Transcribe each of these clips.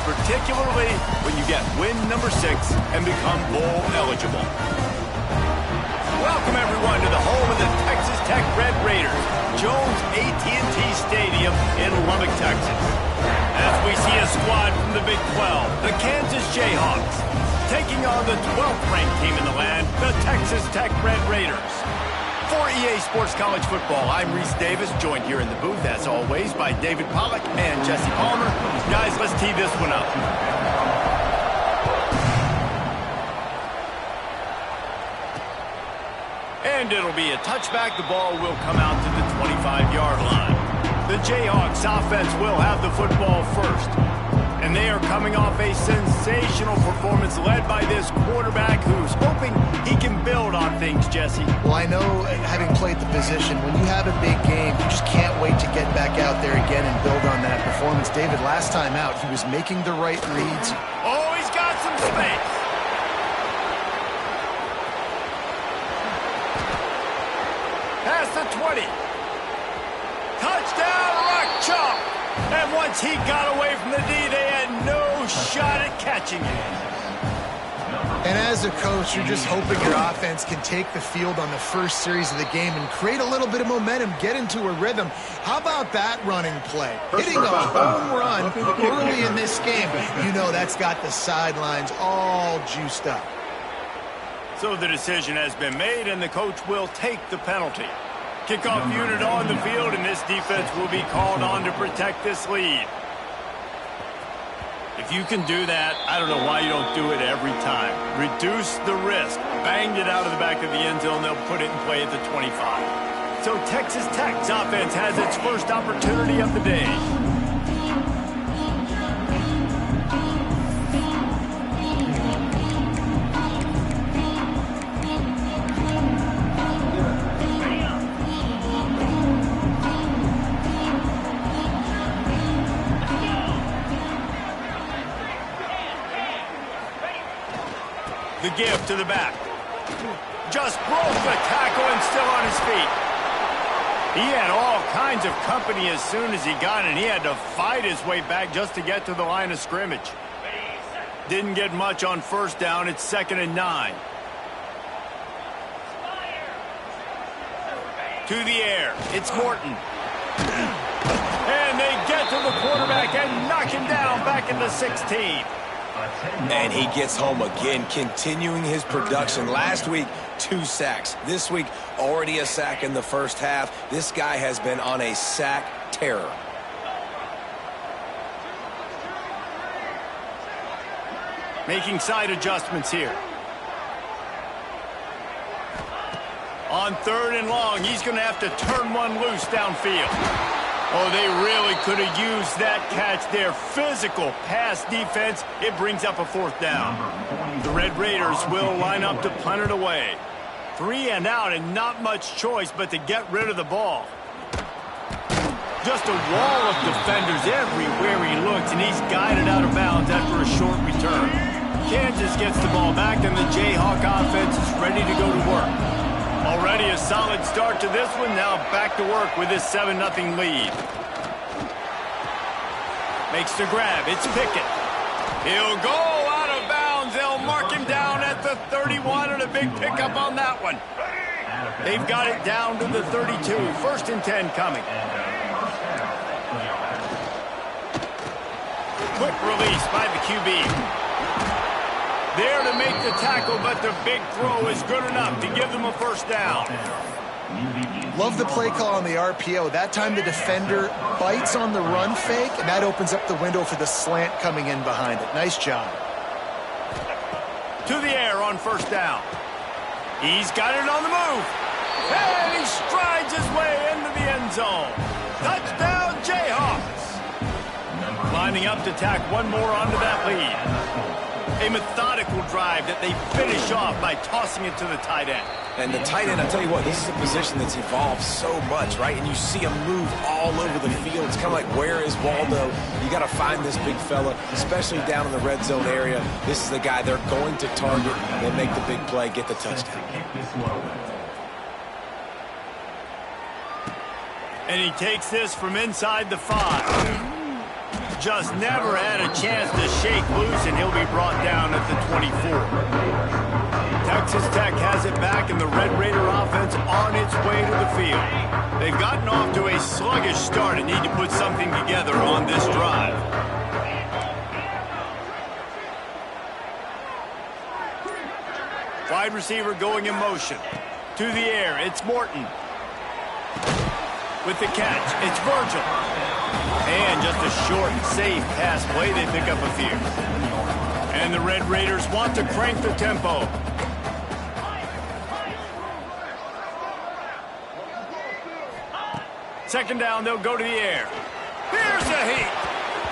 particularly when you get win number 6 and become bowl eligible. Welcome, everyone, to the home of the Texas Tech Red Raiders, Jones AT&T Stadium in Lubbock, Texas. As we see a squad from the Big 12, the Kansas Jayhawks, taking on the 12th-ranked team in the land, the Texas Tech Red Raiders. For EA Sports College Football, I'm Reese Davis, joined here in the booth, as always, by David Pollack and Jesse Palmer. Guys, let's tee this one up. And it'll be a touchback. The ball will come out to the 25-yard line. The Jayhawks offense will have the football first. And they are coming off a sensational performance led by this quarterback who's hoping he can build on things, Jesse. Well, I know, having played the position, when you have a big game, you just can't wait to get back out there again and build on that performance. David, last time out, he was making the right reads. Oh, he's got some space. Past the 20. Touchdown, Rock Chalk. And once he got away from the D, they had no shot at catching it. And as a coach, you're just hoping your offense can take the field on the first series of the game and create a little bit of momentum, get into a rhythm. How about that running play? Hitting a home run early in this game. You know that's got the sidelines all juiced up. So the decision has been made, and the coach will take the penalty. Kickoff unit on the field, and this defense will be called on to protect this lead. If you can do that, I don't know why you don't do it every time. Reduce the risk. Banged it out of the back of the end zone. They'll put it in play at the 25. So Texas Tech's offense has its first opportunity of the day. The give to the back. Just broke the tackle and still on his feet. He had all kinds of company as soon as he got it, and he had to fight his way back just to get to the line of scrimmage. Didn't get much on first down. It's 2nd and 9. To the air. It's Morton. And they get to the quarterback and knock him down back into 16. And he gets home again, continuing his production. Last week, 2 sacks. This week, already a sack in the first half. This guy has been on a sack terror. Making side adjustments here. On 3rd and long, he's going to have to turn one loose downfield. Oh, they really could have used that catch there. Physical pass defense. It brings up a 4th down. The Red Raiders will line up to punt it away. 3 and out, and not much choice but to get rid of the ball. Just a wall of defenders everywhere he looks, and he's guided out of bounds after a short return. Kansas gets the ball back, and the Jayhawk offense is ready to go to work. Already a solid start to this one. Now back to work with this 7-0 lead. Makes the grab. It's Pickett. He'll go out of bounds. They'll mark him down at the 31, and a big pickup on that one. They've got it down to the 32. 1st and 10 coming. Quick release by the QB. There to make the tackle, but the big throw is good enough to give them a 1st down. Love the play call on the RPO. That time the defender bites on the run fake, and that opens up the window for the slant coming in behind it. Nice job. To the air on 1st down. He's got it on the move. And he strides his way into the end zone. Touchdown, Jayhawks. Lining up to tack one more onto that lead. A methodical drive that they finish off by tossing it to the tight end. And the tight end, I'll tell you what, this is a position that's evolved so much, right? And you see him move all over the field. It's kind of like, where is Waldo? You got to find this big fella, especially down in the red zone area. This is the guy they're going to target. They make the big play, get the touchdown. And he takes this from inside the 5. Just never had a chance to shake loose, and he'll be brought down at the 24. Texas Tech has it back, and the Red Raider offense on its way to the field. They've gotten off to a sluggish start and need to put something together on this drive. Wide receiver going in motion. To the air, it's Morton. With the catch, it's Virgil. And just a short, safe pass play, they pick up a few. And the Red Raiders want to crank the tempo. Second down, they'll go to the air. Here's a heat.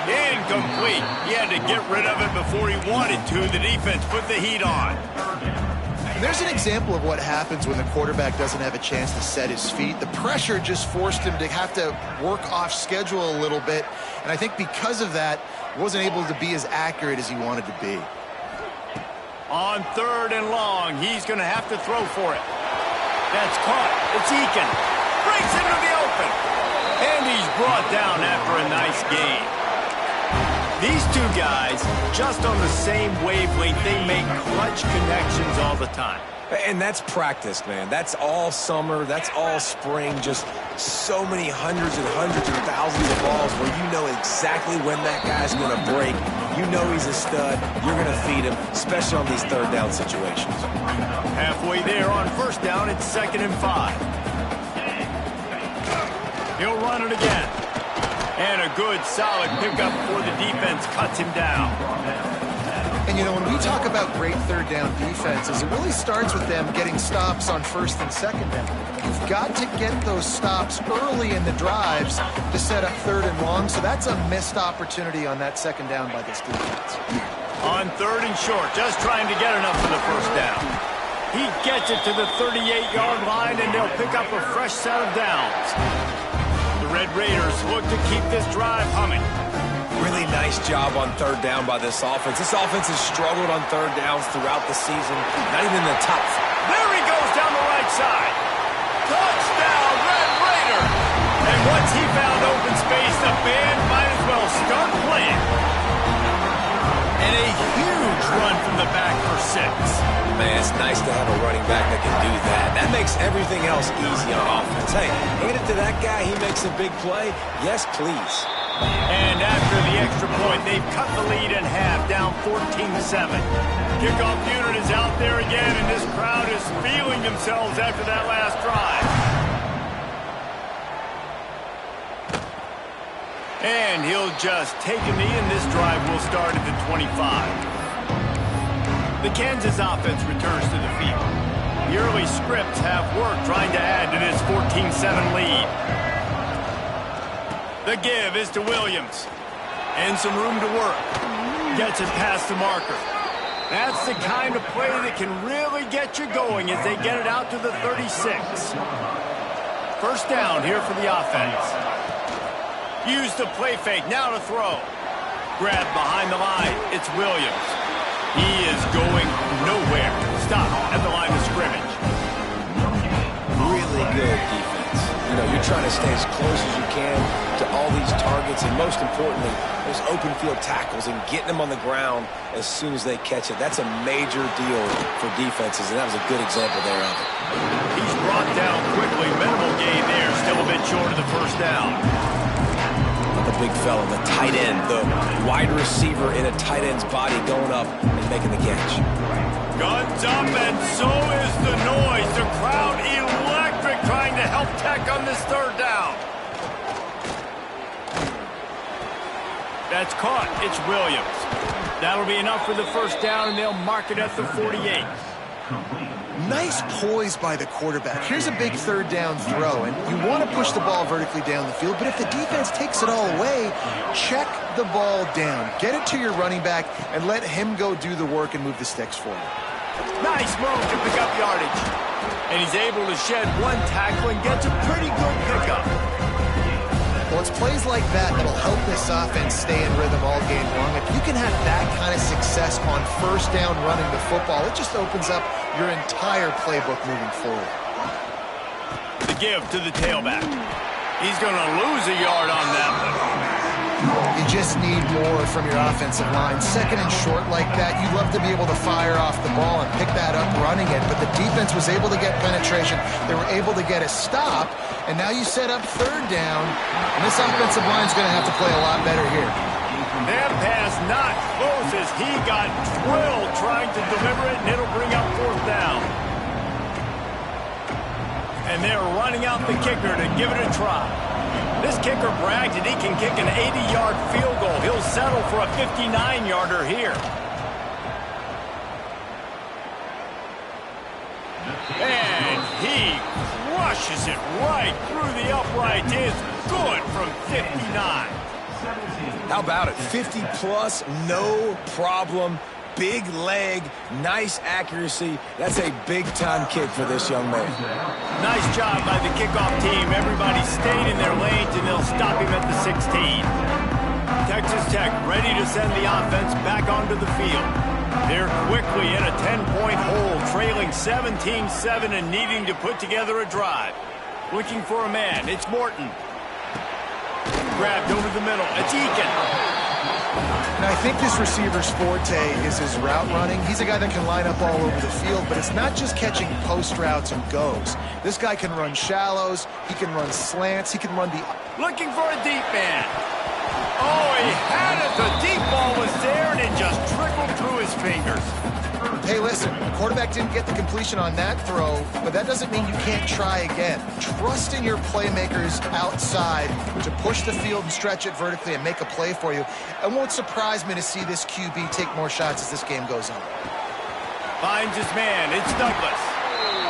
Incomplete. He had to get rid of it before he wanted to. The defense put the heat on. There's an example of what happens when the quarterback doesn't have a chance to set his feet. The pressure just forced him to have to work off schedule a little bit. And I think because of that, wasn't able to be as accurate as he wanted to be. On 3rd and long, he's going to have to throw for it. That's caught. It's Eakin. Breaks into the open. And he's brought down after a nice gain. These two guys, just on the same wavelength, they make clutch connections all the time. And that's practice, man. That's all summer. That's all spring. Just so many hundreds and thousands of balls where you know exactly when that guy's going to break. You know he's a stud. You're going to feed him, especially on these 3rd down situations. Halfway there on 1st down, it's 2nd and 5. He'll run it again. And a good, solid pickup before the defense cuts him down. And, you know, when we talk about great 3rd down defenses, it really starts with them getting stops on 1st and 2nd down. You've got to get those stops early in the drives to set up 3rd and long, so that's a missed opportunity on that 2nd down by this defense. On 3rd and short, just trying to get enough for the 1st down. He gets it to the 38-yard line, and they'll pick up a fresh set of downs. The Red Raiders look to keep this drive humming. Really nice job on 3rd down by this offense. This offense has struggled on 3rd downs throughout the season. Not even in the top. There he goes down the right side. Touchdown, Red Raider. And once he found open space, the band might as well start playing. And a huge run from the back for 6. Man, it's nice to have a running back that can do that. That makes everything else easy on offense. Hey, hand it to that guy. He makes a big play. Yes, please. And after the extra point, they've cut the lead in half, down 14-7. Kickoff unit is out there again, and this crowd is feeling themselves after that last drive. And he'll just take a knee, and this drive will start at the 25. The Kansas offense returns to the field. The early scripts have worked trying to add to this 14-7 lead. The give is to Williams. And some room to work. Gets it past the marker. That's the kind of play that can really get you going as they get it out to the 36. 1st down here for the offense. Use the play fake, now to throw. Grab behind the line, it's Williams. He is going nowhere. Stop at the line of scrimmage. Really good defense. You know, you're trying to stay as close as you can to all these targets, and most importantly, those open field tackles and getting them on the ground as soon as they catch it. That's a major deal for defenses, and that was a good example there of it. He's brought down quickly. Minimal gain there. Still a bit short of the 1st down. The big fella, the tight end, the wide receiver in a tight end's body going up and making the catch. Guns up, and so is the noise. The crowd electric trying to help Tech on this 3rd down. That's caught. It's Williams. That'll be enough for the 1st down, and they'll mark it at the 48. Nice poise by the quarterback. Here's a big 3rd down throw, and you want to push the ball vertically down the field, but if the defense takes it all away, check the ball down. Get it to your running back and let him go do the work and move the sticks for you. Nice move to pick up yardage. And he's able to shed one tackle and gets a pretty good pickup. Well, it's plays like that that'll help this offense stay in rhythm all game long. If you can have that kind of success on 1st down running the football, it just opens up your entire playbook moving forward. The give to the tailback. He's going to lose a yard on that one. You just need more from your offensive line. Second and short like that, you'd love to be able to fire off the ball and pick that up running it, but the defense was able to get penetration. They were able to get a stop, and now you set up third down, and this offensive line's going to have to play a lot better here. That pass not close as he got drilled trying to deliver it, and it'll bring up fourth down. And they're running out the kicker to give it a try. This kicker bragged that he can kick an 80-yard field goal. He'll settle for a 59-yarder here. And he crushes it right through the upright. It's good from 59. How about it? 50-plus, no problem. Big leg, nice accuracy. That's a big-time kick for this young man. Nice job by the kickoff team. Everybody stayed in their lanes, and they'll stop him at the 16. Texas Tech ready to send the offense back onto the field. They're quickly in a 10-point hole, trailing 17-7 and needing to put together a drive. Looking for a man. It's Morton. Grabbed over the middle. It's Eakin. And I think this receiver's forte is his route running. He's a guy that can line up all over the field, but it's not just catching post routes and goes. This guy can run shallows, he can run slants, he can run the... Looking for a deep man. Oh, he had it. The deep ball was there, and it just trickled through his fingers. Hey, listen, the quarterback didn't get the completion on that throw, but that doesn't mean you can't try again. Trust in your playmakers outside to push the field and stretch it vertically and make a play for you. It won't surprise me to see this QB take more shots as this game goes on. Finds his man. It's Douglas.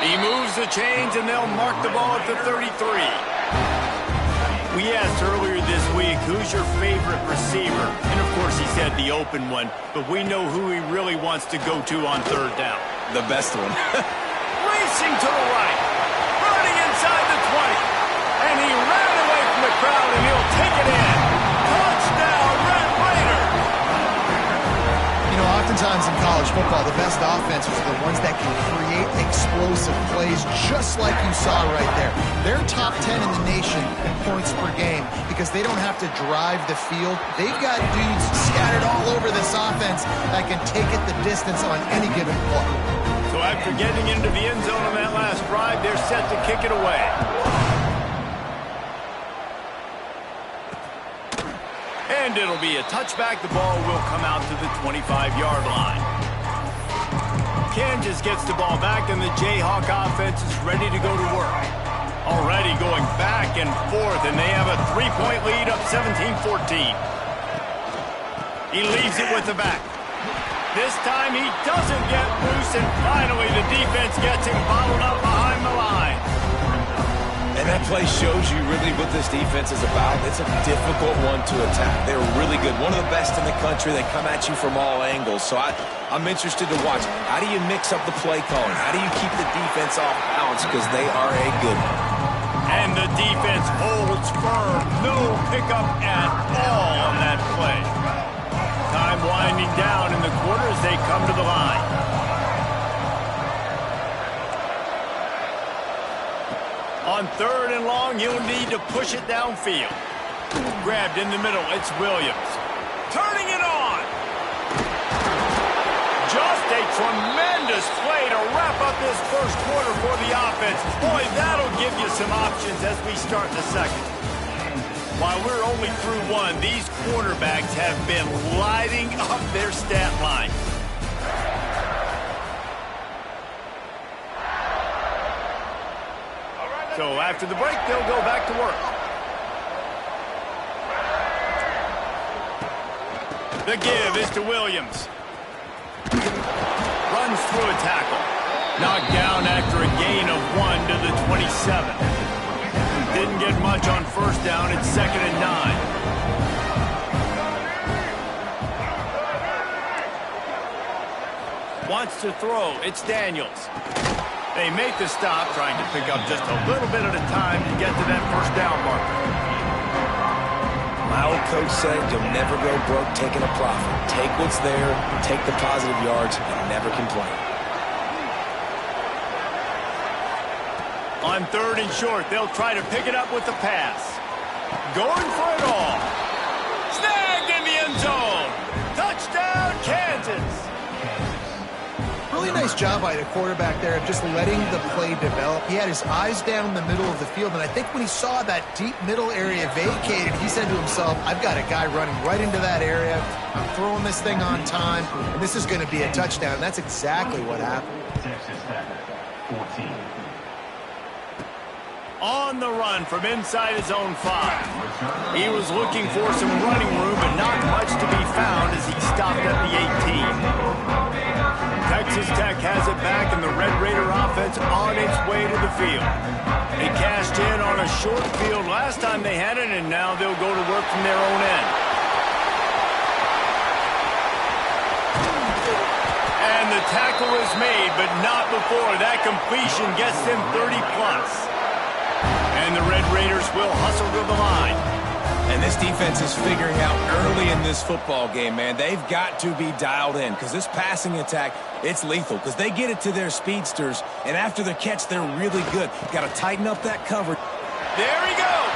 He moves the chains, and they'll mark the ball at the 33. We asked earlier this week, who's your favorite receiver? And, of course, he said the open one, but we know who he really wants to go to on third down. The best one. Racing to the right, running inside the 20, and he ran away from the crowd, and he'll take it in. Touchdown, Red Raiders! You know, oftentimes in college football, the best offenses are the ones that can create explosive plays, just like you saw right there. They're top 10 in the nation in points per game because they don't have to drive the field. They've got dudes scattered all over this offense that can take it the distance on any given play. So after getting into the end zone on that last drive, they're set to kick it away. And it'll be a touchback. The ball will come out to the 25-yard line. Kansas gets the ball back, and the Jayhawk offense is ready to go to work. Already going back and forth, and they have a 3-point lead up 17-14. He leaves it with the back. This time he doesn't get loose, and finally the defense gets him bottled up behind the line. And that play shows you really what this defense is about. It's a difficult one to attack. They're really good. One of the best in the country. They come at you from all angles. So I'm interested to watch. How do you mix up the play calling? How do you keep the defense off balance? Because they are a good one. And the defense holds firm. No pickup at all on that play. Time winding down in the quarter as they come to the line. On third and long, you'll need to push it downfield. Grabbed in the middle, it's Williams. Turning it on. Just a tremendous play to wrap up this first quarter for the offense. Boy, that'll give you some options as we start the second. While we're only through one, these quarterbacks have been lighting up their stat line. So after the break, they'll go back to work. The give is to Williams. Runs through a tackle. Knocked down after a gain of 1 to the 27. Didn't get much on first down. It's 2nd and 9. Wants to throw. It's Daniels. They make the stop, trying to pick up just a little bit at a time to get to that first down marker. My old coach said you'll never go broke taking a profit. Take what's there, take the positive yards, and never complain. On third and short, they'll try to pick it up with the pass. Going for it all. Snag really nice job by the quarterback there of just letting the play develop. He had his eyes down the middle of the field, and I think when he saw that deep middle area vacated, he said to himself, I've got a guy running right into that area. I'm throwing this thing on time, and this is going to be a touchdown. And that's exactly what happened. Texas Tech, 14. On the run from inside his own 5. He was looking for some running room, but not much to be found as he stopped at the 18. Texas Tech has it back, and the Red Raider offense on its way to the field. They cashed in on a short field last time they had it, and now they'll go to work from their own end. And the tackle is made, but not before that completion gets them 30+. And the Red Raiders will hustle to the line. And this defense is figuring out early in this football game, man. They've got to be dialed in because this passing attack, it's lethal because they get it to their speedsters, and after the catch, they're really good. Got to tighten up that cover. There he goes.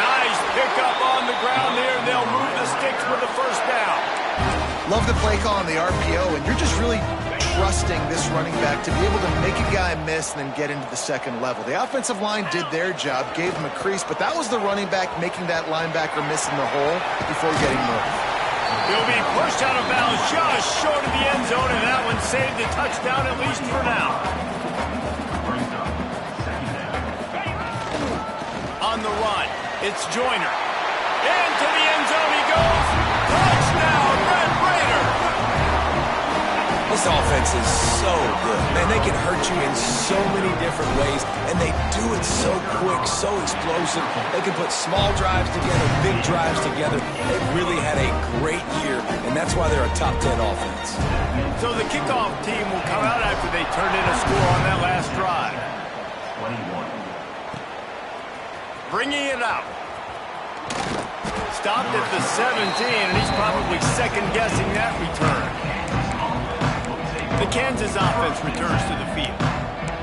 Nice pickup on the ground there. They'll move the sticks with the first down. Love the play call on the RPO, and you're just really trusting this running back to be able to make a guy miss and then get into the second level. The offensive line did their job, gave him a crease, but that was the running back making that linebacker miss in the hole before getting moved. He'll be pushed out of bounds just short of the end zone, and that one saved the touchdown at least for now. On the run, it's Joyner. Into the end zone he goes. Touchdown, Red Raider! This offense is so good. Man, they can hurt you in so many different ways, and they do it so quick, so explosive. They can put small drives together, big drives together. They've really had a great year, and that's why they're a top 10 offense. So the kickoff team will come out after they turned in a score on that last drive. 21. Bringing it out. Stopped at the 17, and he's probably second-guessing that return. The Kansas offense returns to the field.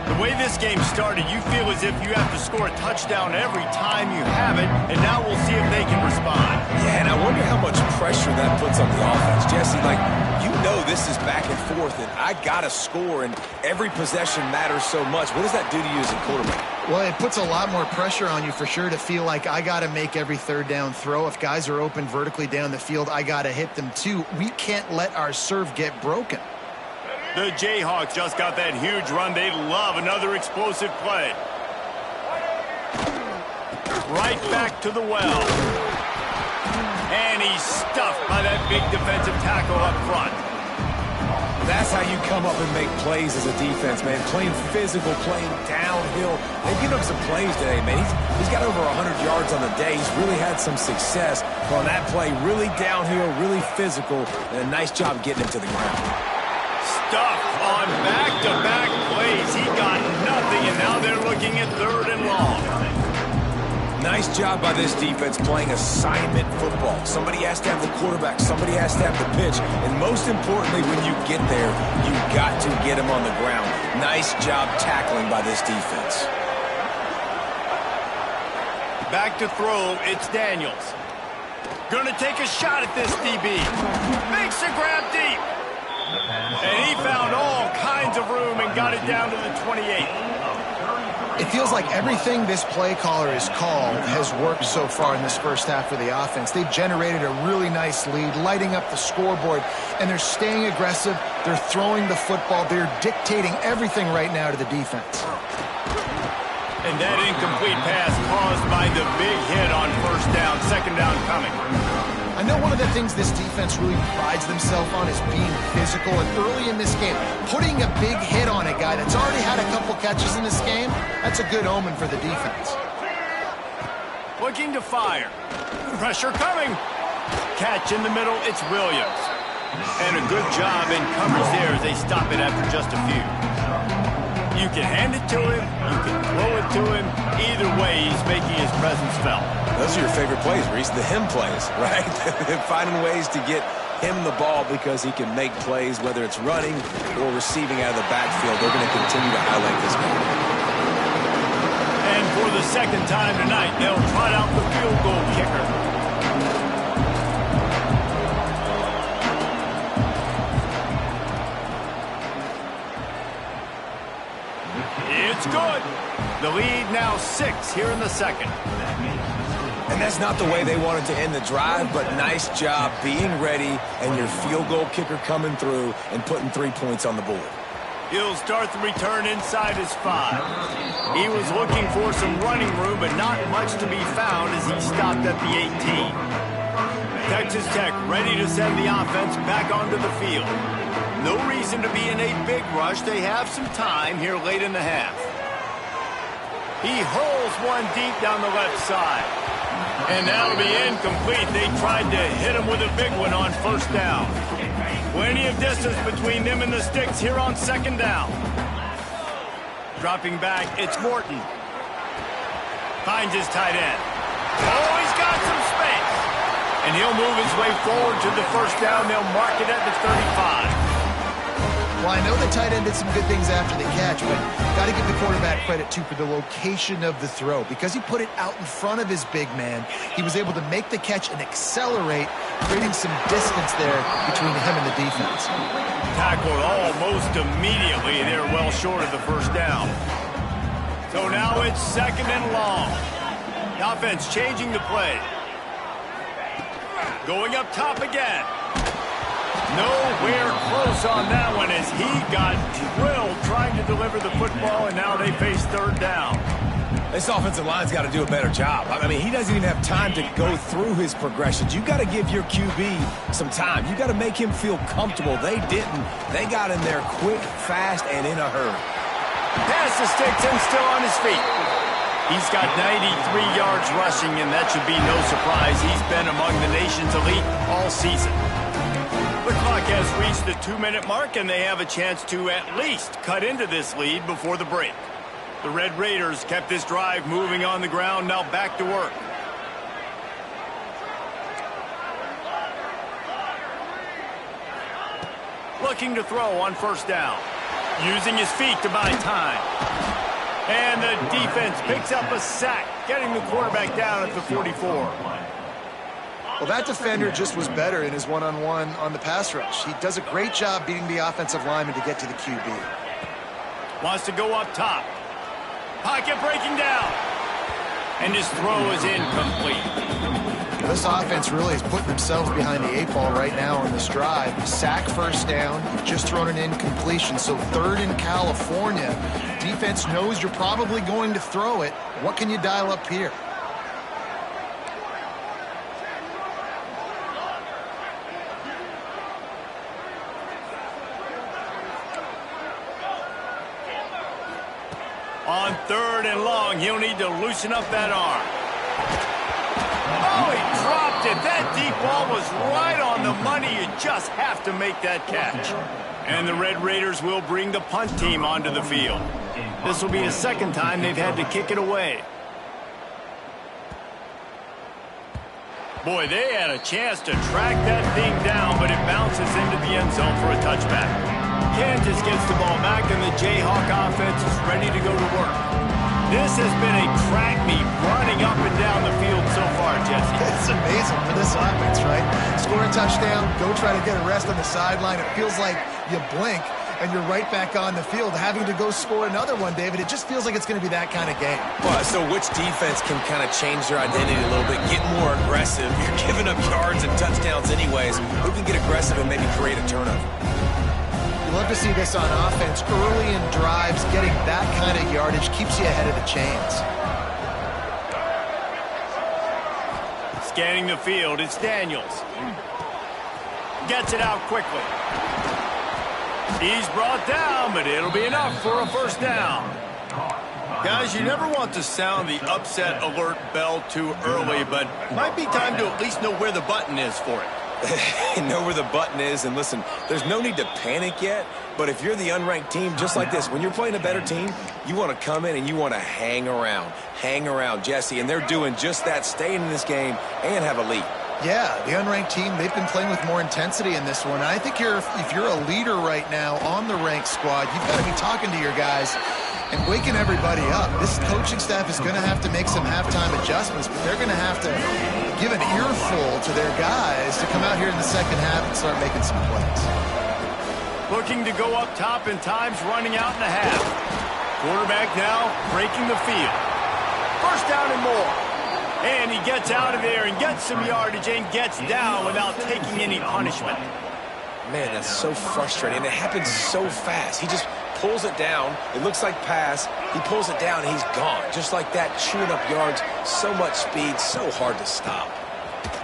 The way this game started, you feel as if you have to score a touchdown every time you have it, and now we'll see if they can respond. Yeah, and I wonder how much pressure that puts on the offense. Jesse, like, you know this is back and forth, and I got to score, and every possession matters so much. What does that do to you as a quarterback? Well, it puts a lot more pressure on you for sure to feel like I got to make every third down throw. If guys are open vertically down the field, I got to hit them too. We can't let our serve get broken. The Jayhawks just got that huge run. They love another explosive play. Right back to the well. And he's stuffed by that big defensive tackle up front. That's how you come up and make plays as a defense, man. Playing physical, playing downhill. They've given up some plays today, man. He's got over 100 yards on the day. He's really had some success on that play. Really downhill, really physical, and a nice job getting him to the ground. Stuffed on back-to-back plays. He got nothing, and now they're looking at 3rd and long. Nice job by this defense playing assignment football. Somebody has to have the quarterback. Somebody has to have the pitch. And most importantly, when you get there, you got to get him on the ground. Nice job tackling by this defense. Back to throw, it's Daniels. Gonna take a shot at this DB. Makes a grab deep. And he found all kinds of room and got it down to the 28. It feels like everything this play caller has called has worked so far in this first half of the offense. They've generated a really nice lead, lighting up the scoreboard, and they're staying aggressive. They're throwing the football. They're dictating everything right now to the defense. And that incomplete pass caused by the big hit on first down, second down coming. I know one of the things this defense really prides themselves on is being physical, and early in this game, putting a big hit on a guy that's already had a couple catches in this game, that's a good omen for the defense. Looking to fire. Pressure coming. Catch in the middle, it's Williams. And a good job in coverage there as they stop it after just a few. You can hand it to him, you can throw it to him. Either way, he's making his presence felt. Those are your favorite plays, Reese, the him plays, right? Finding ways to get him the ball because he can make plays, whether it's running or receiving out of the backfield. They're going to continue to highlight this game. And for the second time tonight, they'll trot out the field goal kicker. It's good. The lead now 6 here in the second. And that's not the way they wanted to end the drive, but nice job being ready and your field goal kicker coming through and putting 3 points on the board. He'll start the return inside his 5. He was looking for some running room, but not much to be found as he stopped at the 18. Texas Tech ready to send the offense back onto the field. No reason to be in a big rush. They have some time here late in the half. He hurls one deep down the left side. And that'll be incomplete. They tried to hit him with a big one on first down. Plenty of distance between them and the sticks here on second down. Dropping back, it's Morton. Finds his tight end. Oh, he's got some space. And he'll move his way forward to the first down. They'll mark it at the 35. Well, I know the tight end did some good things after the catch, but got to give the quarterback credit, too, for the location of the throw. Because he put it out in front of his big man, he was able to make the catch and accelerate, creating some distance there between him and the defense. Tackled almost immediately. They're well short of the first down. So now it's second and long. The offense changing the play. Going up top again. Nowhere close on that one as he got drilled trying to deliver the football, and now they face third down. This offensive line's got to do a better job. I mean, he doesn't even have time to go through his progressions. You got to give your QB some time. You got to make him feel comfortable. They didn't. They got in there quick, fast, and in a hurry. Pass the sticks and still on his feet. He's got 93 yards rushing, and that should be no surprise. He's been among the nation's elite all season. The clock has reached the 2-minute mark, and they have a chance to at least cut into this lead before the break. The Red Raiders kept this drive moving on the ground, now back to work. Looking to throw on first down. Using his feet to buy time. And the defense picks up a sack, getting the quarterback down at the 44. Well, that defender just was better in his one-on-one on the pass rush. He does a great job beating the offensive lineman to get to the QB. Wants to go up top. Pocket breaking down. And his throw is incomplete. This offense really is putting themselves behind the 8 ball right now on this drive. Sack first down, just thrown an incompletion. So third in California. Defense knows you're probably going to throw it. What can you dial up here? On third and long, he'll need to loosen up that arm. Oh, he dropped it. That deep ball was right on the money. You just have to make that catch. And the Red Raiders will bring the punt team onto the field. This will be the second time they've had to kick it away. Boy, they had a chance to track that thing down, but it bounces into the end zone for a touchback. Kansas gets the ball back, and the Jayhawk offense is ready to go to work. This has been a track meet running up and down the field so far, Jesse. It's amazing for this offense, right? Score a touchdown, go try to get a rest on the sideline. It feels like you blink, and you're right back on the field having to go score another one, David. It just feels like it's going to be that kind of game. Well, so which defense can kind of change their identity a little bit, get more aggressive? You're giving up yards and touchdowns anyways. Who can get aggressive and maybe create a turnover? You love to see this on offense. Early in drives, getting that kind of yardage keeps you ahead of the chains. Scanning the field, it's Daniels. Gets it out quickly. He's brought down, but it'll be enough for a first down. Guys, you never want to sound the upset alert bell too early, but might be time to at least know where the button is for it. Know where the button is, and listen, there's no need to panic yet, but if you're the unranked team, just like this, when you're playing a better team, you want to come in and you want to hang around, Jesse, and they're doing just that, staying in this game and have a lead. Yeah, the unranked team, they've been playing with more intensity in this one. I think if you're a leader right now on the ranked squad, you've got to be talking to your guys and waking everybody up. This coaching staff is going to have to make some halftime adjustments, but they're going to have to give an earful to their guys to come out here in the second half and start making some plays. Looking to go up top, and time's running out in the half. Quarterback now breaking the field. First down and more. And he gets out of there and gets some yardage and gets down without taking any punishment. Man, that's so frustrating. It happens so fast. He just pulls it down. It looks like pass. He pulls it down, and he's gone. Just like that, chewing up yards. So much speed, so hard to stop.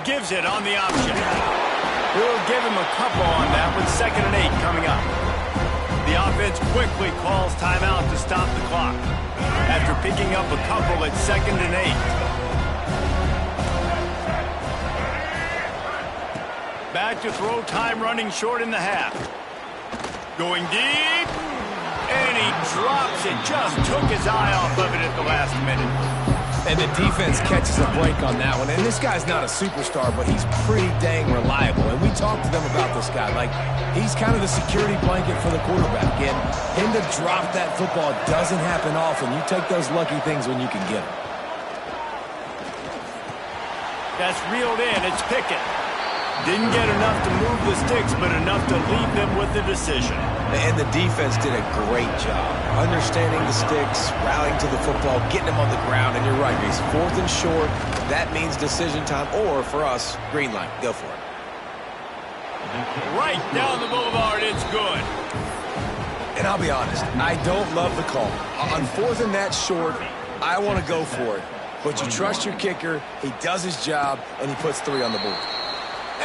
Gives it on the option. We'll give him a couple on that with 2nd and 8 coming up. The offense quickly calls timeout to stop the clock after picking up a couple at 2nd and 8. Back to throw, time running short in the half. Going deep, and he drops it. Just took his eye off of it at the last minute. And the defense catches a break on that one. And this guy's not a superstar, but he's pretty dang reliable. And we talked to them about this guy. Like, he's kind of the security blanket for the quarterback. And him to drop that football doesn't happen often. You take those lucky things when you can get them. That's reeled in. It's Pickett. Didn't get enough to move the sticks, but enough to leave them with the decision. And the defense did a great job understanding the sticks, rallying to the football, getting them on the ground. And you're right, Reese. 4th and short, that means decision time. Or, for us, green light. Go for it. Right down the boulevard, it's good. And I'll be honest, I don't love the call. On 4th and that short, I want to go for it. But you trust your kicker, he does his job, and he puts 3 on the board.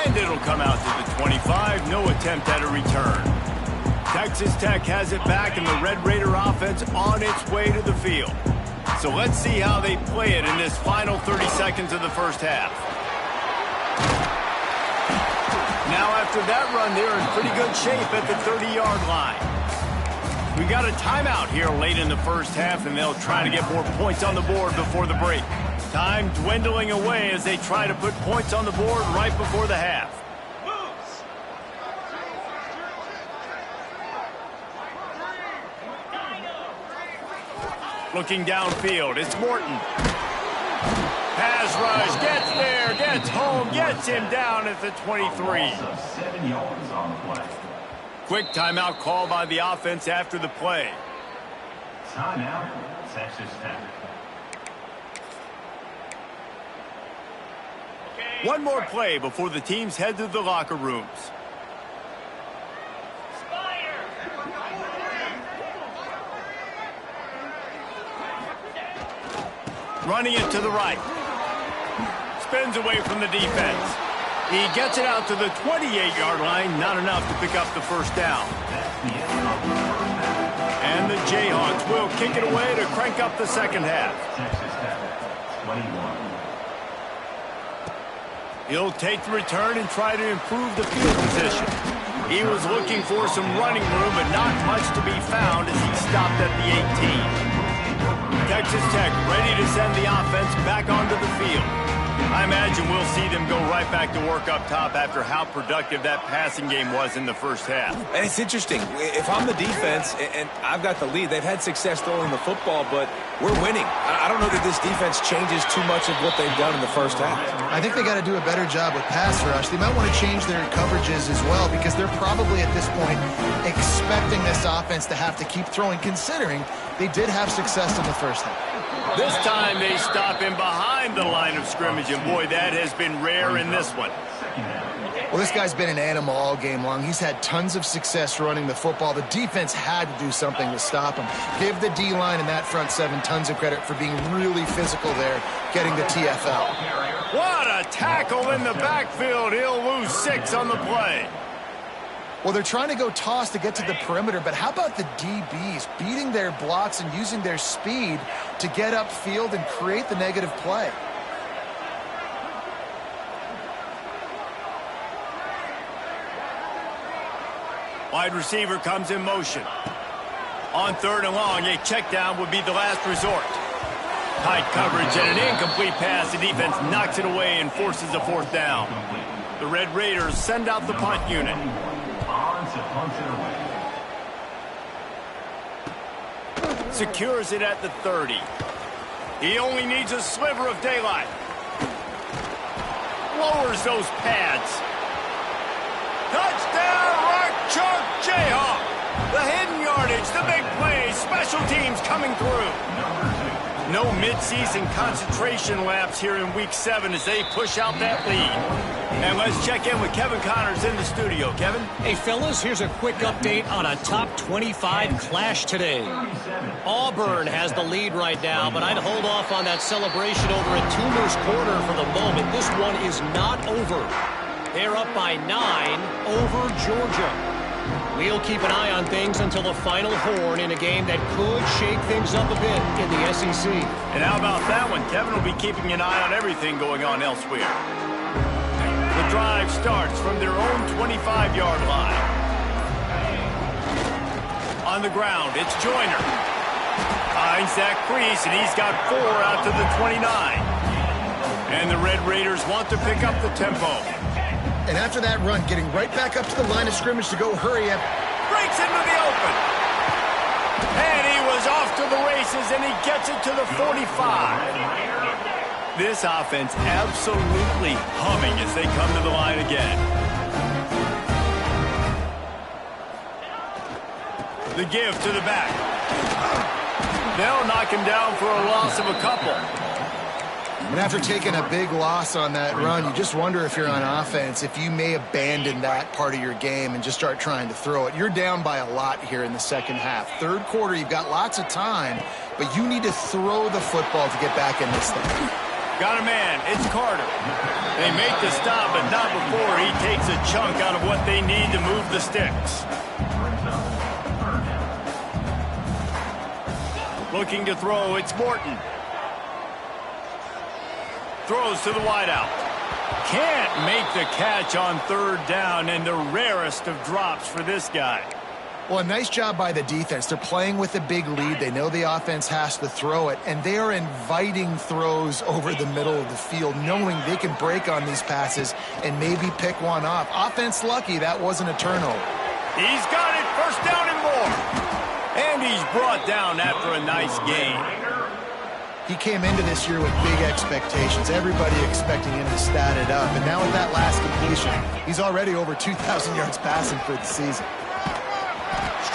And it'll come out to the 25. No attempt at a return. Texas Tech has it back, and the Red Raider offense on its way to the field. So let's see how they play it in this final 30 seconds of the first half. Now after that run, they're in pretty good shape at the 30-yard line. We got a timeout here late in the first half, and they'll try to get more points on the board before the break. Time dwindling away as they try to put points on the board right before the half. Looking downfield, it's Morton. Pass rush, gets there, gets home, gets him down at the 23. 7 yards on the play. Quick timeout call by the offense after the play. Timeout, Texas Tech. One more play before the teams head to the locker rooms. Running it to the right. Spins away from the defense. He gets it out to the 28-yard line. Not enough to pick up the first down. And the Jayhawks will kick it away to crank up the second half. Texas Tech, 21. He'll take the return and try to improve the field position. He was looking for some running room, but not much to be found as he stopped at the 18. Texas Tech ready to send the offense back onto the field. I imagine we'll see them go right back to work up top after how productive that passing game was in the first half. And it's interesting. If I'm the defense and I've got the lead, they've had success throwing the football, but we're winning. I don't know that this defense changes too much of what they've done in the first half. I think they got to do a better job with pass rush. They might want to change their coverages as well because they're probably at this point expecting this offense to have to keep throwing, considering they did have success in the first half. This time they stop him behind the line of scrimmage, and boy, that has been rare in this one. Well, this guy's been an animal all game long. He's had tons of success running the football. The defense had to do something to stop him. Give the D-line and that front seven tons of credit for being really physical there, getting the TFL. What a tackle in the backfield. He'll lose 6 on the play. Well, they're trying to go toss to get to the perimeter, but how about the DBs beating their blocks and using their speed to get upfield and create the negative play? Wide receiver comes in motion. On 3rd and long, a check down would be the last resort. Tight coverage and an incomplete pass. The defense knocks it away and forces a 4th down. The Red Raiders send out the punt unit. Secures it at the 30. He only needs a sliver of daylight. Lowers those pads. Touchdown, Rock Chalk Jayhawk. The hidden yardage, the big play, special Special teams coming through. No midseason concentration laps here in Week 7 as they push out that lead. And let's check in with Kevin Connors in the studio. Kevin? Hey, fellas, here's a quick update on a top 25 clash today. Auburn has the lead right now, but I'd hold off on that celebration over at Toomer's Corner for the moment. This one is not over. They're up by 9 over Georgia. We'll keep an eye on things until the final horn in a game that could shake things up a bit in the SEC. And how about that one? Kevin will be keeping an eye on everything going on elsewhere. The drive starts from their own 25-yard line. On the ground, it's Joyner. Finds that crease, and he's got 4 out to the 29. And the Red Raiders want to pick up the tempo. And after that run, getting right back up to the line of scrimmage to go hurry up. Breaks into the open. And he was off to the races, and he gets it to the 45. This offense absolutely humming as they come to the line again. The give to the back. They'll knock him down for a loss of a couple. And after taking a big loss on that run, you just wonder if you're on offense, if you may abandon that part of your game and just start trying to throw it. You're down by a lot here in the second half. Third quarter, you've got lots of time, but you need to throw the football to get back in this thing. Got a man. It's Carter. They make the stop, but not before he takes a chunk out of what they need to move the sticks. Looking to throw, it's Morton. Throws to the wideout. Can't make the catch on third down, and the rarest of drops for this guy. Well, a nice job by the defense. They're playing with a big lead. They know the offense has to throw it, and they are inviting throws over the middle of the field, knowing they can break on these passes and maybe pick one off. Offense lucky that wasn't a turnover. He's got it. First down and more. And he's brought down after a nice game. He came into this year with big expectations. Everybody expecting him to stat it up. And now with that last completion, he's already over 2,000 yards passing for the season.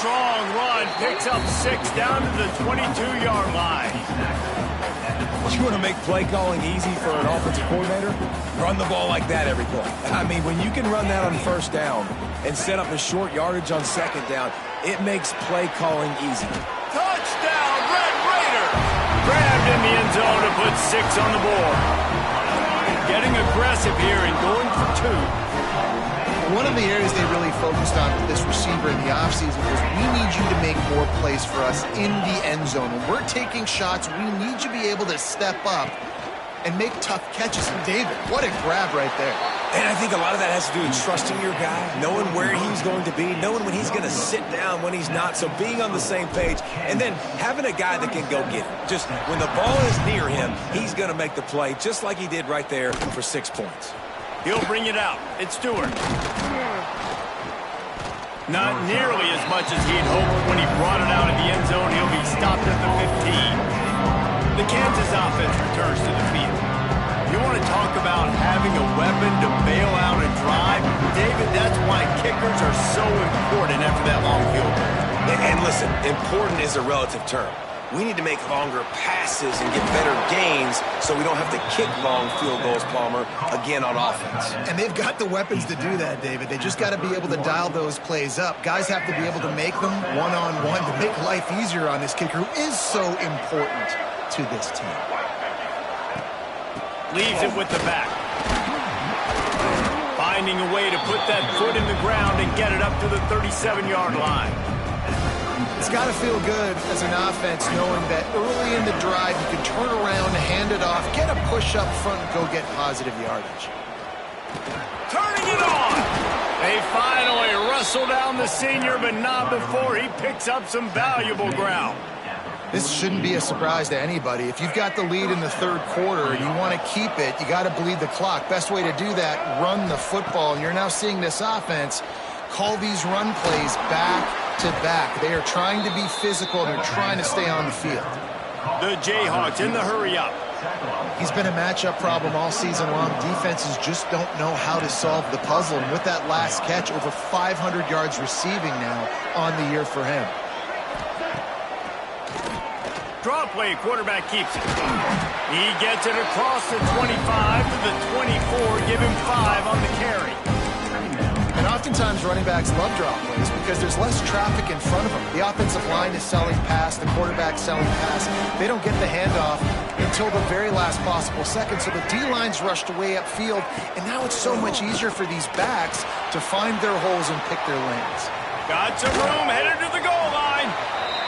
Strong run, picks up 6 down to the 22-yard line. You want to make play calling easy for an offensive coordinator? Run the ball like that every play. I mean, when you can run that on first down and set up a short yardage on second down, it makes play calling easy. Touchdown, Red Raiders! Grabbed in the end zone to put 6 on the board. Getting aggressive here and going for 2. One of the areas they really focused on with this receiver in the offseason was we need you to make more plays for us in the end zone. When we're taking shots, we need you to be able to step up and make tough catches. And David, what a grab right there. And I think a lot of that has to do with trusting your guy, knowing where he's going to be, knowing when he's going to sit down, when he's not, so being on the same page, and then having a guy that can go get it. Just when the ball is near him, he's going to make the play, just like he did right there for 6 points. He'll bring it out. It's Stewart. Not nearly as much as he'd hoped when he brought it out in the end zone. He'll be stopped at the 15. The Kansas offense returns to the field. You want to talk about having a weapon to bail out a drive? David, that's why kickers are so important after that long field goal. And listen, important is a relative term. We need to make longer passes and get better gains so we don't have to kick long field goals, Palmer, again on offense. And they've got the weapons to do that, David. They just got to be able to dial those plays up. Guys have to be able to make them one-on-one to make life easier on this kicker who is so important to this team. Leaves it with the back. Finding a way to put that foot in the ground and get it up to the 37-yard line. It's got to feel good as an offense knowing that early in the drive you can turn around, hand it off, get a push up front, and go get positive yardage. Turning it on! They finally wrestle down the senior, but not before he picks up some valuable ground. This shouldn't be a surprise to anybody. If you've got the lead in the third quarter and you want to keep it, you got to bleed the clock. Best way to do that, run the football. And you're now seeing this offense call these run plays back to back. They are trying to be physical. They're trying to stay on the field. The Jayhawks in the hurry up. He's been a matchup problem all season long. Defenses just don't know how to solve the puzzle. And with that last catch, over 500 yards receiving now on the year for him. Draw play, quarterback keeps it. He gets it across the 25 to the 24, give him 5 on the carry. And oftentimes running backs love draw plays because there's less traffic in front of them. The offensive line is selling pass, the quarterback selling pass. They don't get the handoff until the very last possible second, so the D-line's rushed away upfield, and now it's so much easier for these backs to find their holes and pick their lanes. Got some room, headed to the goal line.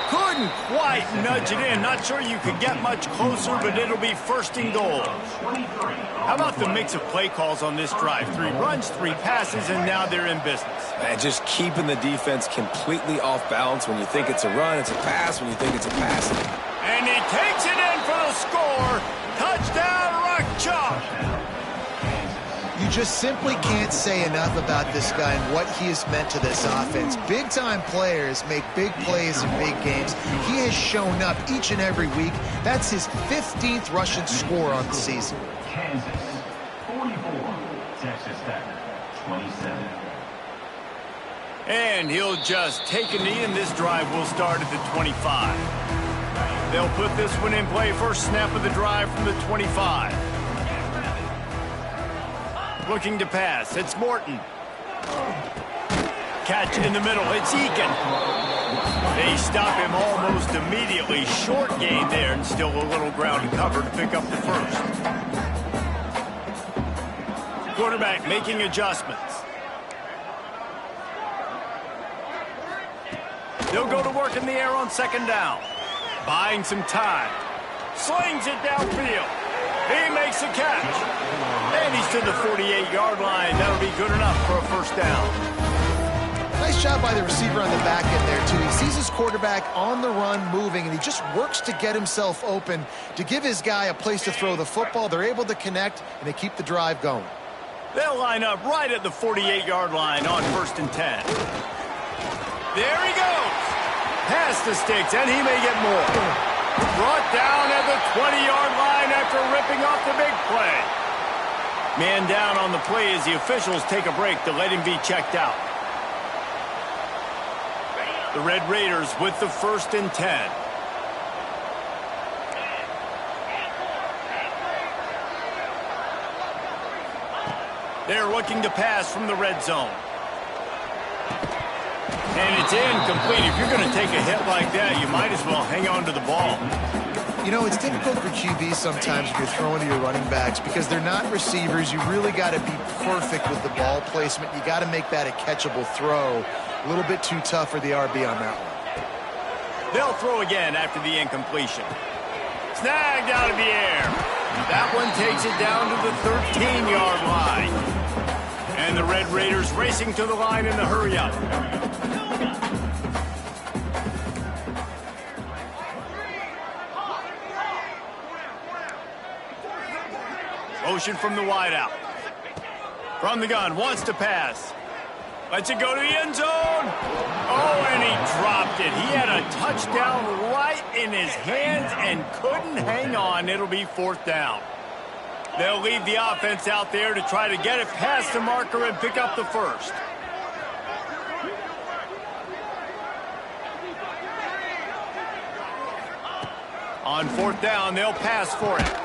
Couldn't quite nudge it in. Not sure you could get much closer, but it'll be first and goal. How about the mix of play calls on this drive? 3 runs, 3 passes, and now they're in business. Man, just keeping the defense completely off balance. When you think it's a run, it's a pass. When you think it's a pass. And he takes it in for the score. Touchdown, Rock Chalk. You just simply can't say enough about this guy and what he has meant to this offense. Big-time players make big plays in big games. He has shown up each and every week. That's his 15th rushing score on the season. Kansas, 44. Texas Tech, 27. And he'll just take a knee, and this drive will start at the 25. They'll put this one in play. First snap of the drive from the 25. Looking to pass. It's Morton. Catch in the middle. It's Eakin. They stop him almost immediately. Short gain there, and still a little ground to cover to pick up the first. Quarterback making adjustments. They'll go to work in the air on second down. Buying some time. Slings it downfield. He makes a catch. And he's to the 48-yard line. That'll be good enough for a first down. Nice job by the receiver on the back end there, too. He sees his quarterback on the run moving, and he just works to get himself open to give his guy a place to throw the football. They're able to connect, and they keep the drive going. They'll line up right at the 48-yard line on 1st and 10. There he goes. Past the sticks, and he may get more. Brought down at the 20-yard line after ripping off the big play. Man down on the play as the officials take a break to let him be checked out. The Red Raiders with the 1st and 10. They're looking to pass from the red zone. And it's incomplete. If you're going to take a hit like that, you might as well hang on to the ball. You know, it's difficult for QBs sometimes when you're throwing to your running backs because they're not receivers. You really got to be perfect with the ball placement. You got to make that a catchable throw. A little bit too tough for the RB on that one. They'll throw again after the incompletion. Snagged out of the air. That one takes it down to the 13-yard line. And the Red Raiders racing to the line in the hurry-up. Motion from the wideout. From the gun, wants to pass. Lets it go to the end zone. Oh, and he dropped it. He had a touchdown right in his hands and couldn't hang on. It'll be 4th down. They'll leave the offense out there to try to get it past the marker and pick up the first. On 4th down, they'll pass for it.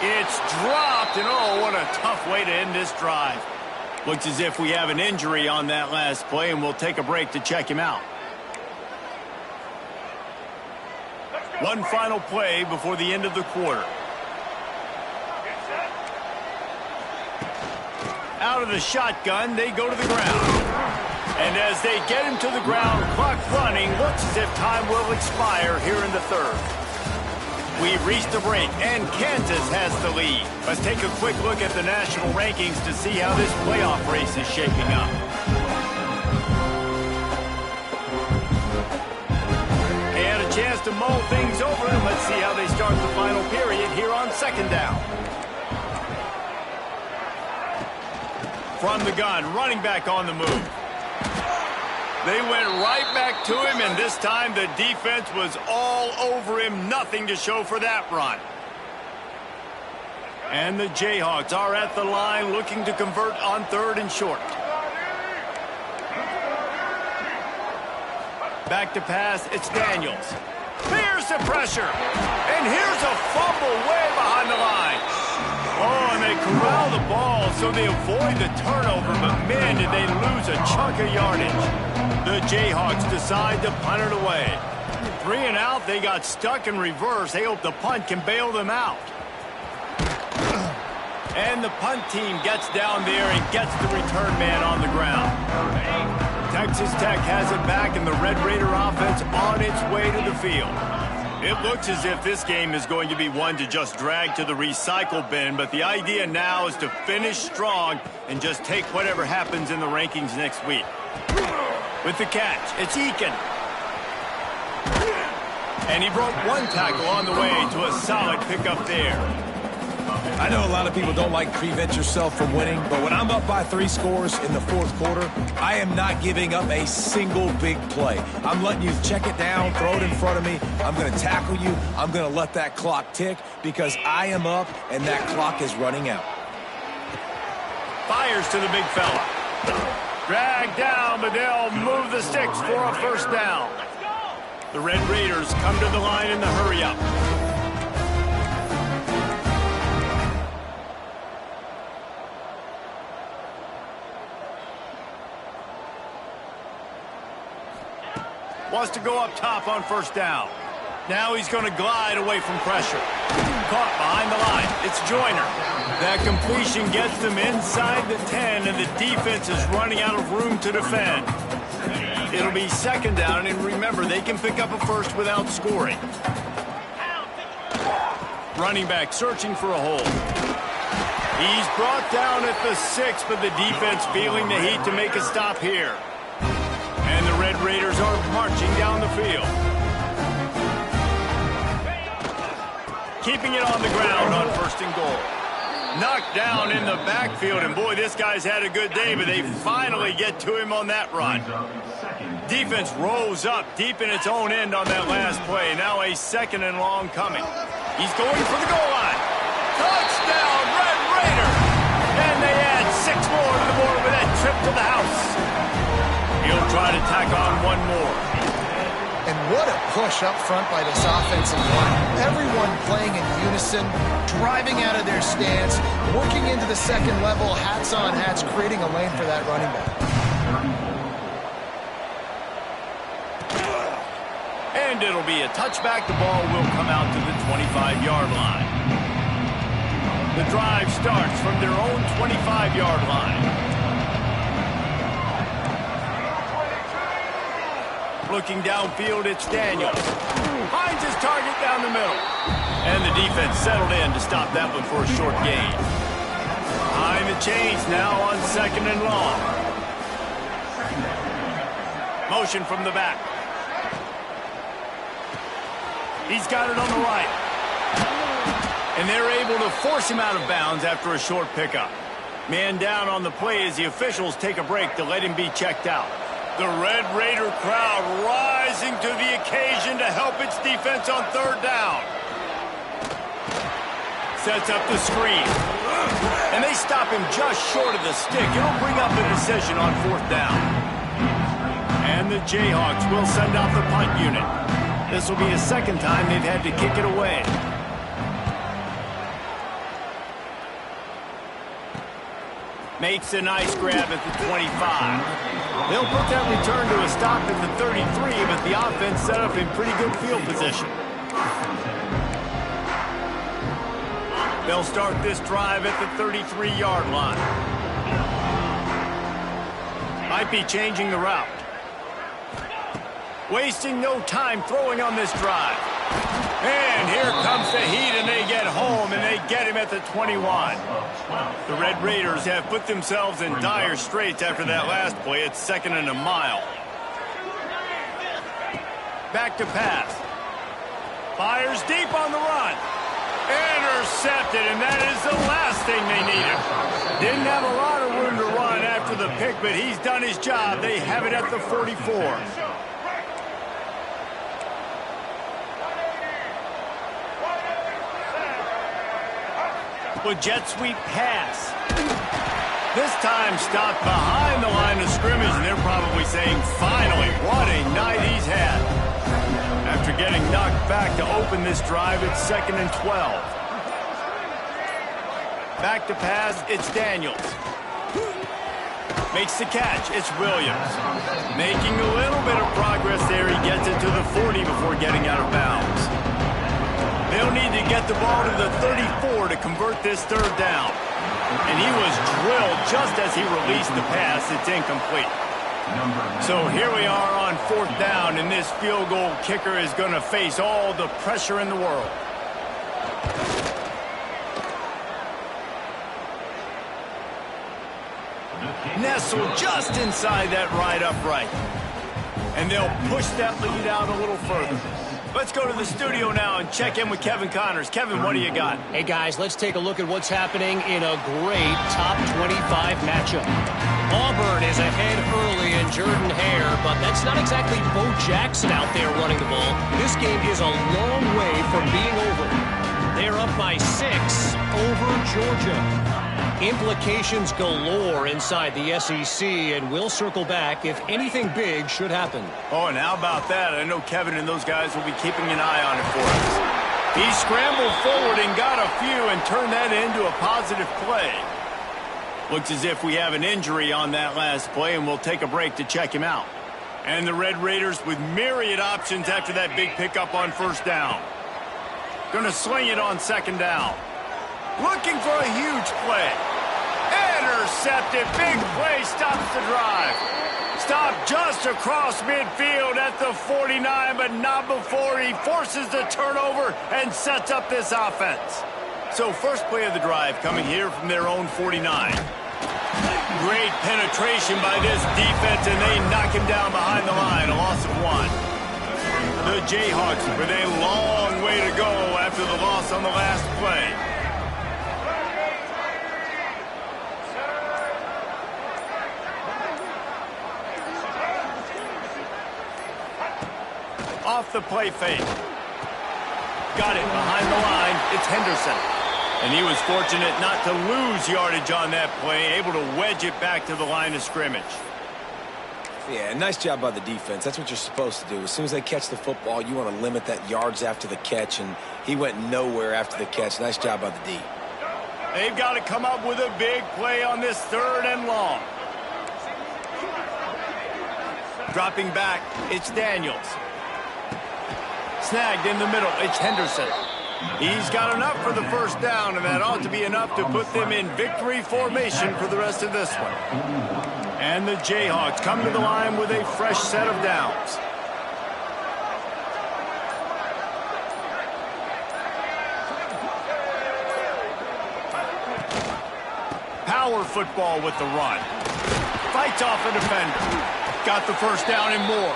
It's dropped, and oh, what a tough way to end this drive. Looks as if we have an injury on that last play, and we'll take a break to check him out. One final play before the end of the quarter. Out of the shotgun, they go to the ground. And as they get him to the ground, clock running, looks as if time will expire here in the 3rd. We've reached the break, and Kansas has the lead. Let's take a quick look at the national rankings to see how this playoff race is shaping up. And a chance to mull things over, and let's see how they start the final period here on 2nd down. From the gun, running back on the move. They went right back to him, and this time the defense was all over him. Nothing to show for that run. And the Jayhawks are at the line looking to convert on 3rd and short. Back to pass, it's Daniels. Here's the pressure. And here's a fumble way behind the line. Oh, and they corral the ball so they avoid the turnover, but man, did they lose a chunk of yardage. The Jayhawks decide to punt it away. 3 and out, they got stuck in reverse. They hope the punt can bail them out. And the punt team gets down there and gets the return man on the ground. Texas Tech has it back, and the Red Raider offense on its way to the field. It looks as if this game is going to be one to just drag to the recycle bin, but the idea now is to finish strong and just take whatever happens in the rankings next week. With the catch, it's Eakin. And he broke one tackle on the way to a solid pickup there. I know a lot of people don't like prevent yourself from winning, but when I'm up by 3 scores in the 4th quarter, I am not giving up a single big play. I'm letting you check it down, throw it in front of me. I'm going to tackle you. I'm going to let that clock tick because I am up and that clock is running out. Fires to the big fella. Dragged down, but they'll move the sticks for a first down. The Red Raiders come to the line in the hurry-up. Wants to go up top on first down. Now he's going to glide away from pressure. Caught behind the line. It's Joyner. That completion gets them inside the 10, and the defense is running out of room to defend. It'll be second down, and remember, they can pick up a first without scoring. Running back searching for a hole. He's brought down at the 6, but the defense feeling the heat to make a stop here. And the Red Raiders are marching down the field. Keeping it on the ground on first and goal. Knocked down in the backfield, and boy, this guy's had a good day, but they finally get to him on that run. Defense rose up deep in its own end on that last play. Now a 2nd and long coming. He's going for the goal line. Touchdown, Red Raider! And they add 6 more to the board with that trip to the house. He'll try to tack on one more. And what a push up front by this offensive line. Everyone playing in unison, driving out of their stance, working into the second level, hats on hats, creating a lane for that running back. And it'll be a touchback. The ball will come out to the 25-yard line. The drive starts from their own 25-yard line. Looking downfield, it's Daniels. Finds his target down the middle. And the defense settled in to stop that one for a short gain. Behind the chains now on 2nd and long. Motion from the back. He's got it on the right. And they're able to force him out of bounds after a short pickup. Man down on the play as the officials take a break to let him be checked out. The Red Raider crowd rising to the occasion to help its defense on 3rd down. Sets up the screen. And they stop him just short of the stick. It'll bring up a decision on 4th down. And the Jayhawks will send out the punt unit. This will be a 2nd time they've had to kick it away. Makes a nice grab at the 25. They'll put that return to a stop at the 33, but the offense set up in pretty good field position. They'll start this drive at the 33-yard line. Might be changing the route. Wasting no time throwing on this drive. And here comes the heat, and they get home, and they get him at the 21. The Red Raiders have put themselves in dire straits after that last play. It's 2nd and a mile. Back to pass. Fires deep on the run. Intercepted, and that is the last thing they needed. Didn't have a lot of room to run after the pick, but he's done his job. They have it at the 44. With jet sweep pass. This time stopped behind the line of scrimmage, and they're probably saying, finally, what a night he's had. After getting knocked back to open this drive. It's 2nd and 12. Back to pass, it's Daniels. Makes the catch, it's Williams. Making a little bit of progress there. He gets it to the 40 before getting out of bounds. They'll need to get the ball to the 34 to convert this 3rd down. And he was drilled just as he released the pass. It's incomplete. So here we are on 4th down, and this field goal kicker is going to face all the pressure in the world. Nestled just inside that right upright. And they'll push that lead out a little further. Let's go to the studio now and check in with Kevin Connors. Kevin, what do you got? Hey, guys, let's take a look at what's happening in a great top 25 matchup. Auburn is ahead early in Jordan Hare, but that's not exactly Bo Jackson out there running the ball. This game is a long way from being over. They're up by 6 over Georgia. Implications galore inside the SEC, and we'll circle back if anything big should happen. Oh, and how about that? I know Kevin and those guys will be keeping an eye on it for us. He scrambled forward and got a few and turned that into a positive play. Looks as if we have an injury on that last play, and we'll take a break to check him out. And the Red Raiders with myriad options after that big pickup on 1st down. Gonna sling it on 2nd down. Looking for a huge play. Intercepted. Big play stops the drive. Stopped just across midfield at the 49, but not before he forces the turnover and sets up this offense. So first play of the drive coming here from their own 49. Great penetration by this defense, and they knock him down behind the line. A loss of 1. The Jayhawks with a long way to go after the loss on the last play. Off the play fake. Got it behind the line. It's Henderson. And he was fortunate not to lose yardage on that play, able to wedge it back to the line of scrimmage. Yeah, nice job by the defense. That's what you're supposed to do. As soon as they catch the football, you want to limit that yards after the catch, and he went nowhere after the catch. Nice job by the D. They've got to come up with a big play on this 3rd and long. Dropping back, it's Daniels. Snagged in the middle, it's Henderson. He's got enough for the 1st down, and that ought to be enough to put them in victory formation for the rest of this one. And the Jayhawks come to the line with a fresh set of downs. Power football with the run. Fights off a defender. Got the 1st down and more.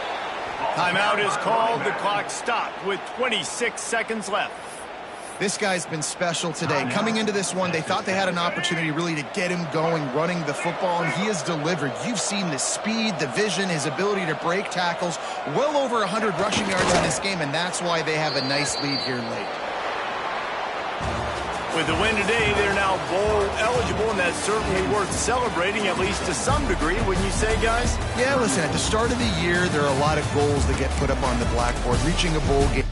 Timeout is called. The clock stopped with 26 seconds left. This guy's been special today. Coming into this one, they thought they had an opportunity really to get him going, running the football, and he has delivered. You've seen the speed, the vision, his ability to break tackles. Well over 100 rushing yards in this game, and that's why they have a nice lead here late. With the win today, they're now bowl eligible, and that's certainly worth celebrating, at least to some degree, wouldn't you say, guys? Yeah, listen, at the start of the year, there are a lot of goals that get put up on the blackboard. Reaching a bowl game.